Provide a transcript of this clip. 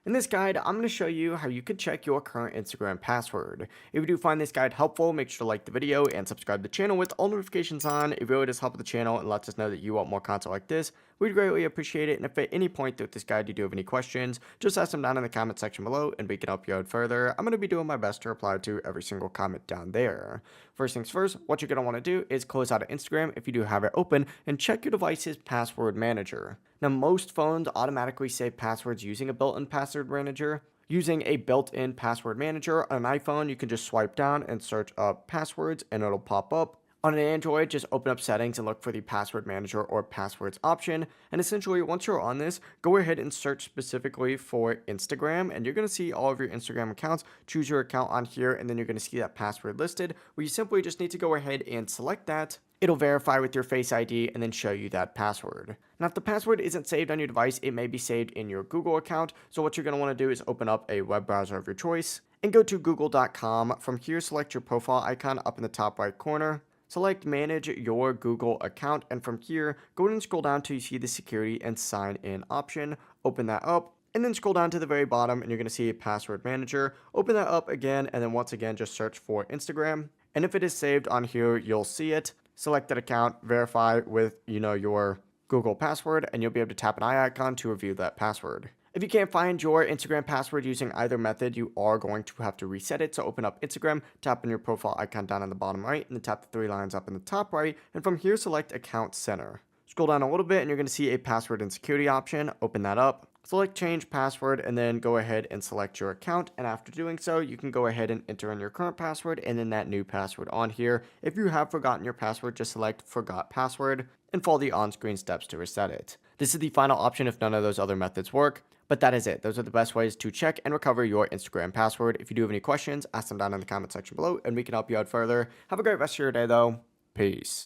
In this guide, I'm going to show you how you can check your current Instagram password. If you do find this guide helpful, make sure to like the video and subscribe to the channel with all notifications on. It really does help the channel and lets us know that you want more content like this. We'd greatly appreciate it, and if at any point throughout this guide you do have any questions, just ask them down in the comment section below and we can help you out further. I'm going to be doing my best to reply to every single comment down there. First things first, what you're going to want to do is close out of Instagram if you do have it open and check your device's password manager. Now, most phones automatically save passwords using a built-in password manager. Using a built-in password manager on an iPhone, you can just swipe down and search up passwords and it'll pop up. On an Android, just open up settings and look for the password manager or passwords option. And essentially, once you're on this, go ahead and search specifically for Instagram, and you're going to see all of your Instagram accounts. Choose your account on here, and then you're going to see that password listed, where you simply just need to go ahead and select that. It'll verify with your Face ID and then show you that password. Now, if the password isn't saved on your device, it may be saved in your Google account. So what you're going to want to do is open up a web browser of your choice and go to google.com. From here, select your profile icon up in the top right corner. Select manage your Google account, and from here, go ahead and scroll down till you see the security and sign in option. Open that up, and then scroll down to the very bottom and you're going to see a password manager. Open that up again, and then once again, just search for Instagram. And if it is saved on here, you'll see it. Select that account, verify with, your Google password, and you'll be able to tap an eye icon to review that password. If you can't find your Instagram password using either method, you are going to have to reset it. So open up Instagram, tap on your profile icon down in the bottom right, and then tap the three lines up in the top right. And from here, select Account Center. Scroll down a little bit, and you're going to see a password and security option. Open that up. Select change password and then go ahead and select your account, and after doing so you can go ahead and enter in your current password and then that new password on here. If you have forgotten your password, just select forgot password and follow the on-screen steps to reset it. This is the final option if none of those other methods work, but that is it. Those are the best ways to check and recover your Instagram password. If you do have any questions, ask them down in the comment section below and we can help you out further. Have a great rest of your day though. Peace.